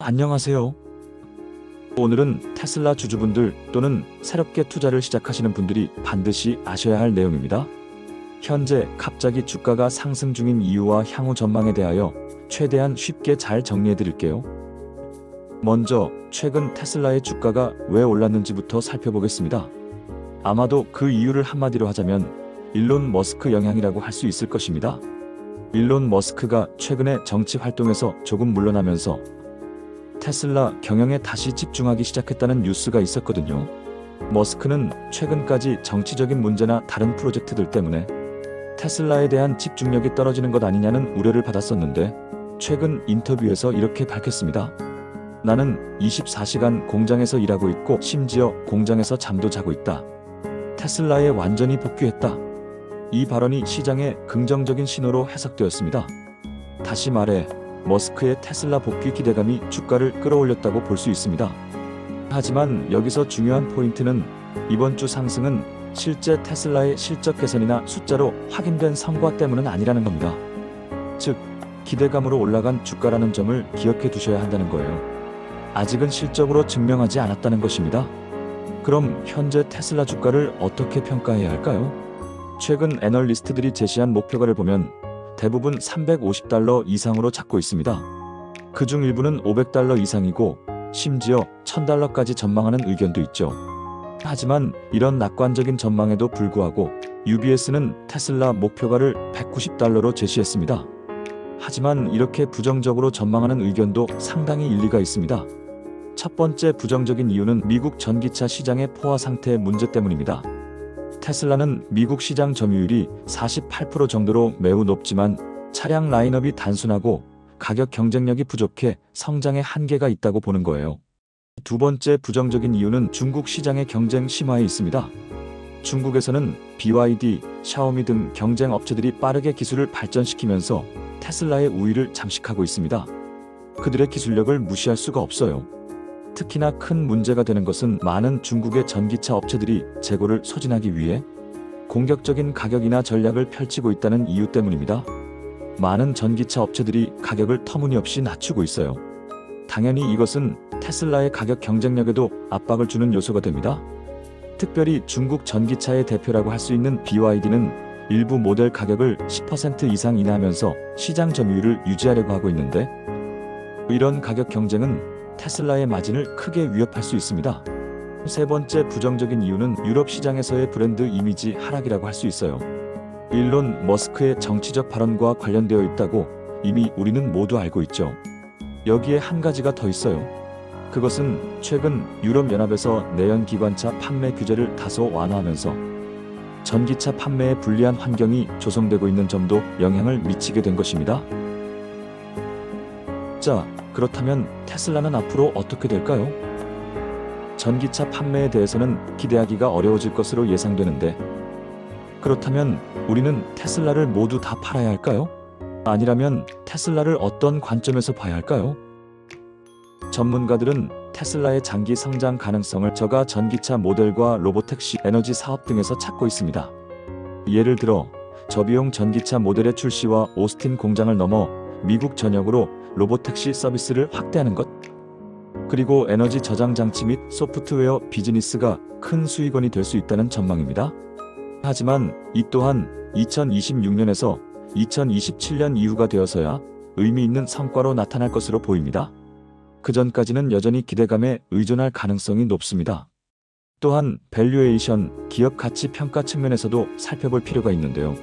안녕하세요. 오늘은 테슬라 주주분들 또는 새롭게 투자를 시작하시는 분들이 반드시 아셔야 할 내용입니다. 현재 갑자기 주가가 상승 중인 이유와 향후 전망에 대하여 최대한 쉽게 잘 정리해 드릴게요. 먼저 최근 테슬라의 주가가 왜 올랐는지부터 살펴보겠습니다. 아마도 그 이유를 한마디로 하자면 일론 머스크 영향이라고 할 수 있을 것입니다. 일론 머스크가 최근에 정치 활동에서 조금 물러나면서 테슬라 경영에 다시 집중하기 시작했다는 뉴스가 있었거든요. 머스크는 최근까지 정치적인 문제나 다른 프로젝트들 때문에 테슬라에 대한 집중력이 떨어지는 것 아니냐는 우려를 받았었는데 최근 인터뷰에서 이렇게 밝혔습니다. 나는 24시간 공장에서 일하고 있고 심지어 공장에서 잠도 자고 있다. 테슬라에 완전히 복귀했다. 이 발언이 시장에 긍정적인 신호로 해석되었습니다. 다시 말해 머스크의 테슬라 복귀 기대감이 주가를 끌어올렸다고 볼 수 있습니다. 하지만 여기서 중요한 포인트는 이번 주 상승은 실제 테슬라의 실적 개선이나 숫자로 확인된 성과 때문은 아니라는 겁니다. 즉, 기대감으로 올라간 주가라는 점을 기억해 두셔야 한다는 거예요. 아직은 실적으로 증명하지 않았다는 것입니다. 그럼 현재 테슬라 주가를 어떻게 평가해야 할까요? 최근 애널리스트들이 제시한 목표가를 보면 대부분 $350 이상으로 잡고 있습니다. 그중 일부는 $500 이상이고 심지어 $1000까지 전망하는 의견도 있죠. 하지만 이런 낙관적인 전망에도 불구하고 UBS는 테슬라 목표가를 $190로 제시했습니다. 하지만 이렇게 부정적으로 전망하는 의견도 상당히 일리가 있습니다. 첫 번째 부정적인 이유는 미국 전기차 시장의 포화 상태의 문제 때문입니다. 테슬라는 미국 시장 점유율이 48% 정도로 매우 높지만 차량 라인업이 단순하고 가격 경쟁력이 부족해 성장에 한계가 있다고 보는 거예요. 두 번째 부정적인 이유는 중국 시장의 경쟁 심화에 있습니다. 중국에서는 BYD, 샤오미 등 경쟁 업체들이 빠르게 기술을 발전시키면서 테슬라의 우위를 잠식하고 있습니다. 그들의 기술력을 무시할 수가 없어요. 특히나 큰 문제가 되는 것은 많은 중국의 전기차 업체들이 재고를 소진하기 위해 공격적인 가격이나 전략을 펼치고 있다는 이유 때문입니다. 많은 전기차 업체들이 가격을 터무니없이 낮추고 있어요. 당연히 이것은 테슬라의 가격 경쟁력에도 압박을 주는 요소가 됩니다. 특별히 중국 전기차의 대표라고 할 수 있는 BYD는 일부 모델 가격을 10% 이상 인하하면서 시장 점유율을 유지하려고 하고 있는데 이런 가격 경쟁은 테슬라의 마진을 크게 위협할 수 있습니다. 세 번째 부정적인 이유는 유럽 시장에서의 브랜드 이미지 하락이라고 할 수 있어요. 일론 머스크의 정치적 발언과 관련되어 있다고 이미 우리는 모두 알고 있죠. 여기에 한 가지가 더 있어요. 그것은 최근 유럽연합에서 내연기관차 판매 규제를 다소 완화하면서 전기차 판매에 불리한 환경이 조성되고 있는 점도 영향을 미치게 된 것입니다. 자, 그렇다면 테슬라는 앞으로 어떻게 될까요? 전기차 판매에 대해서는 기대하기가 어려워질 것으로 예상되는데 그렇다면 우리는 테슬라를 모두 다 팔아야 할까요? 아니라면 테슬라를 어떤 관점에서 봐야 할까요? 전문가들은 테슬라의 장기 성장 가능성을 저가 전기차 모델과 로보택시, 에너지 사업 등에서 찾고 있습니다. 예를 들어 저비용 전기차 모델의 출시와 오스틴 공장을 넘어 미국 전역으로 로보택시 서비스를 확대하는 것, 그리고 에너지 저장 장치 및 소프트웨어 비즈니스가 큰 수익원이 될 수 있다는 전망입니다. 하지만 이 또한 2026년에서 2027년 이후가 되어서야 의미 있는 성과로 나타날 것으로 보입니다. 그 전까지는 여전히 기대감에 의존할 가능성이 높습니다. 또한 밸류에이션, 기업 가치 평가 측면에서도 살펴볼 필요가 있는데요.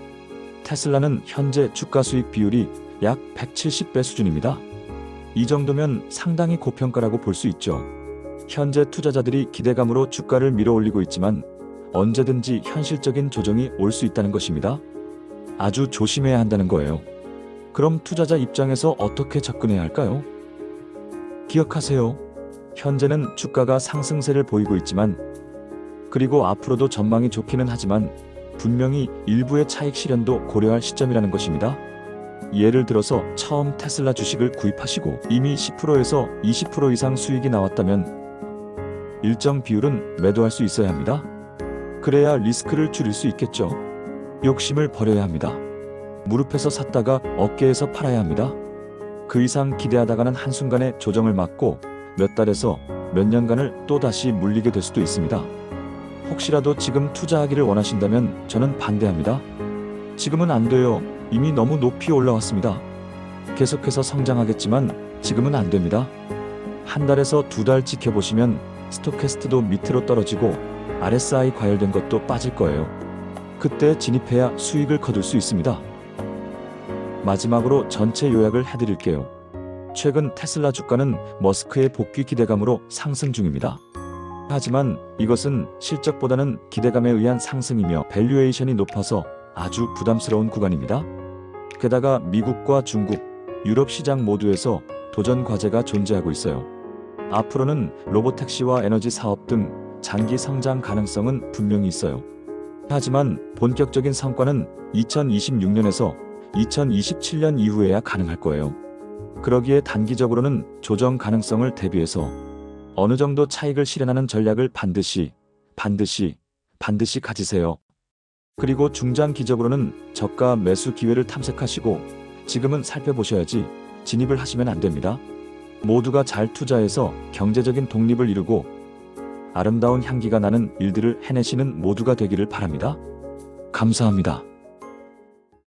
테슬라는 현재 주가 수익 비율이 약 170배 수준입니다. 이 정도면 상당히 고평가라고 볼 수 있죠. 현재 투자자들이 기대감으로 주가를 밀어올리고 있지만 언제든지 현실적인 조정이 올 수 있다는 것입니다. 아주 조심해야 한다는 거예요. 그럼 투자자 입장에서 어떻게 접근해야 할까요? 기억하세요. 현재는 주가가 상승세를 보이고 있지만 그리고 앞으로도 전망이 좋기는 하지만 분명히 일부의 차익 실현도 고려할 시점이라는 것입니다. 예를 들어서 처음 테슬라 주식을 구입하시고 이미 10%에서 20% 이상 수익이 나왔다면 일정 비율은 매도할 수 있어야 합니다. 그래야 리스크를 줄일 수 있겠죠. 욕심을 버려야 합니다. 무릎에서 샀다가 어깨에서 팔아야 합니다. 그 이상 기대하다가는 한순간에 조정을 맞고 몇 달에서 몇 년간을 또다시 물리게 될 수도 있습니다. 혹시라도 지금 투자하기를 원하신다면 저는 반대합니다. 지금은 안 돼요. 이미 너무 높이 올라왔습니다. 계속해서 성장하겠지만 지금은 안 됩니다. 한 달에서 두 달 지켜보시면 스토캐스트도 밑으로 떨어지고 RSI 과열된 것도 빠질 거예요. 그때 진입해야 수익을 거둘 수 있습니다. 마지막으로 전체 요약을 해드릴게요. 최근 테슬라 주가는 머스크의 복귀 기대감으로 상승 중입니다. 하지만 이것은 실적보다는 기대감에 의한 상승이며 밸류에이션이 높아서 아주 부담스러운 구간입니다. 게다가 미국과 중국, 유럽 시장 모두에서 도전 과제가 존재하고 있어요. 앞으로는 로보택시와 에너지 사업 등 장기 성장 가능성은 분명히 있어요. 하지만 본격적인 성과는 2026년에서 2027년 이후에야 가능할 거예요. 그러기에 단기적으로는 조정 가능성을 대비해서 어느 정도 차익을 실현하는 전략을 반드시 가지세요. 그리고 중장기적으로는 저가 매수 기회를 탐색하시고 지금은 살펴보셔야지 진입을 하시면 안 됩니다. 모두가 잘 투자해서 경제적인 독립을 이루고 아름다운 향기가 나는 일들을 해내시는 모두가 되기를 바랍니다. 감사합니다.